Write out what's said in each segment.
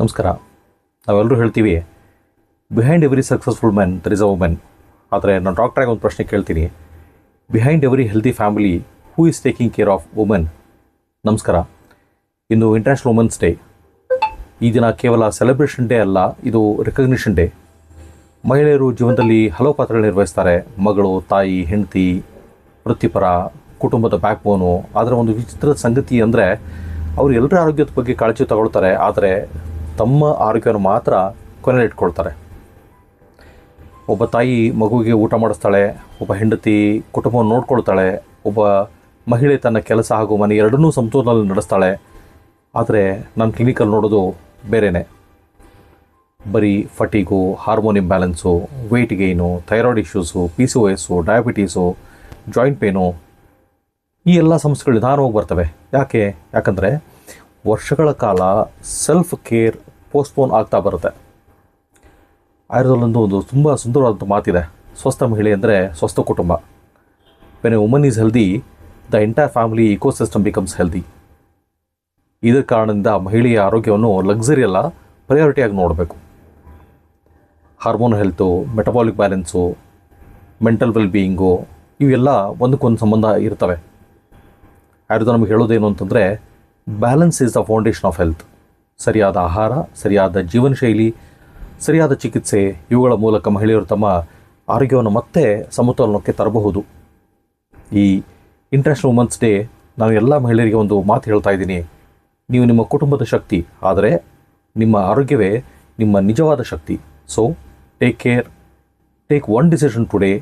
ನಮಸ್ಕಾರ. ನಾವೆಲ್ಲರೂ ಹೇಳ್ತೀವಿ behind every successful man there is a women. ಆದರೆ ನಾನು ಡಾಕ್ಟ್ರಾಗಿ ಒಂದು ಪ್ರಶ್ನೆ ಕೇಳ್ತೀನಿ, behind every healthy family who is taking care of women? ನಮಸ್ಕಾರ. ಇಂದು ಇಂಟರ್ನ್ಯಾಷನಲ್ ವುಮೆನ್ಸ್ ಡೇ. ಈ ದಿನ ಕೇವಲ ಸೆಲೆಬ್ರೇಷನ್ ಡೇ ಅಲ್ಲ, ಇದು ರೆಕಗ್ನಿಷನ್ ಡೇ. ಮಹಿಳೆಯರು ಜೀವನದಲ್ಲಿ ಹಲವು ಪಾತ್ರಗಳು ನಿರ್ವಹಿಸ್ತಾರೆ. ಮಗಳು, ತಾಯಿ, ಹೆಂಡತಿ, ವೃತ್ತಿಪರ, ಕುಟುಂಬದ ಬ್ಯಾಕ್ ಬೋನು. ಆದರೆ ಒಂದು ವಿಚಿತ್ರದ ಸಂಗತಿ ಅಂದರೆ ಅವರು ಎಲ್ಲರ ಆರೋಗ್ಯದ ಬಗ್ಗೆ ಕಾಳಜಿ ತಗೊಳ್ತಾರೆ, ಆದರೆ ತಮ್ಮ ಆರೋಗ್ಯವನ್ನು ಮಾತ್ರ ಕೊನೆಯಲ್ಲಿಟ್ಕೊಳ್ತಾರೆ. ಒಬ್ಬ ತಾಯಿ ಮಗುವಿಗೆ ಊಟ ಮಾಡಿಸ್ತಾಳೆ, ಒಬ್ಬ ಹೆಂಡತಿ ಕುಟುಂಬವನ್ನು ನೋಡ್ಕೊಳ್ತಾಳೆ, ಒಬ್ಬ ಮಹಿಳೆ ತನ್ನ ಕೆಲಸ ಹಾಗೂ ಮನೆ ಎರಡನ್ನೂ ಸಮತೋಲನದಲ್ಲಿ ನಡೆಸ್ತಾಳೆ. ಆದರೆ ನಾನು ಕ್ಲಿನಿಕಲ್ಲಿ ನೋಡೋದು ಬೇರೆಯೇ. ಬರೀ fatigue, hormone imbalance, weight gain, thyroid issues, PCOS, diabetes, joint pain, ಈ ಎಲ್ಲ ಸಮಸ್ಯೆಗಳು ನಿಧಾನವಾಗಿ ಬರ್ತವೆ. ಯಾಕಂದರೆ ವರ್ಷಗಳ ಕಾಲ ಸೆಲ್ಫ್ ಕೇರ್ ಪೋಸ್ಟ್ಪೋನ್ ಆಗ್ತಾ ಬರುತ್ತೆ. ಆಯುರ್ವೇದದಲ್ಲೊಂದು ತುಂಬ ಸುಂದರವಾದಂಥ ಮಾತಿದೆ, ಸ್ವಸ್ಥ ಮಹಿಳೆ ಅಂದರೆ ಸ್ವಸ್ಥ ಕುಟುಂಬ. When a woman is healthy, the entire family ecosystem becomes healthy. ಇದರ ಕಾರಣದಿಂದ ಮಹಿಳೆಯ ಆರೋಗ್ಯವನ್ನು ಲಕ್ಸರಿ ಅಲ್ಲ, ಪ್ರಯಾರಿಟಿಯಾಗಿ ನೋಡಬೇಕು. Hormone health, metabolic balance, mental wellbeing, ಇವೆಲ್ಲ ಒಂದಕ್ಕೊಂದು ಸಂಬಂಧ ಇರ್ತವೆ. ಆಯುರ್ವೇದ ನಮಗೆ ಹೇಳೋದೇನು ಅಂತಂದರೆ, balance is the foundation of health. ಸರಿಯಾದ ಆಹಾರ, ಸರಿಯಾದ ಜೀವನ ಶೈಲಿ, ಸರಿಯಾದ ಚಿಕಿತ್ಸೆ, ಇವುಗಳ ಮೂಲಕ ಮಹಿಳೆಯರು ತಮ್ಮ ಆರೋಗ್ಯವನ್ನು ಮತ್ತೆ ಸಮತೋಲನಕ್ಕೆ ತರಬಹುದು. ಈ ಇಂಟರ್ನ್ಯಾಷನಲ್ ವುಮೆನ್ಸ್ ಡೇ ನಾನು ಎಲ್ಲ ಮಹಿಳೆಯರಿಗೆ ಒಂದು ಮಾತು ಹೇಳ್ತಾ ಇದ್ದೀನಿ, ನೀವು ನಿಮ್ಮ ಕುಟುಂಬದ ಶಕ್ತಿ, ಆದರೆ ನಿಮ್ಮ ಆರೋಗ್ಯವೇ ನಿಮ್ಮ ನಿಜವಾದ ಶಕ್ತಿ. So take care, take one decision today,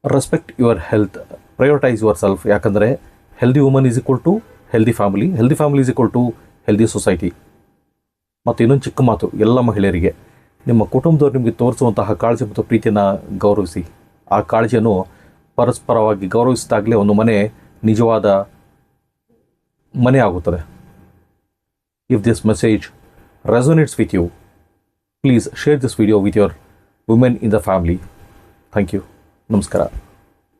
respect your health, prioritise yourself. ಯಾಕಂದರೆ healthy woman is equal to healthy family, healthy family is equal to healthy society. ಮತ್ತು ಇನ್ನೊಂದು ಚಿಕ್ಕ ಮಾತು ಎಲ್ಲ ಮಹಿಳೆಯರಿಗೆ, ನಿಮ್ಮ ಕುಟುಂಬದವ್ರು ನಿಮಗೆ ತೋರಿಸುವಂತಹ ಕಾಳಜಿ ಮತ್ತು ಪ್ರೀತಿಯನ್ನು ಗೌರವಿಸಿ. ಆ ಕಾಳಜಿಯನ್ನು ಪರಸ್ಪರವಾಗಿ ಗೌರವಿಸಿದಾಗಲೇ ಒಂದು ಮನೆ ನಿಜವಾದ ಮನೆ ಆಗುತ್ತದೆ. If this message resonates with you, please share this video with your women in the family. Thank you. ನಮಸ್ಕಾರ.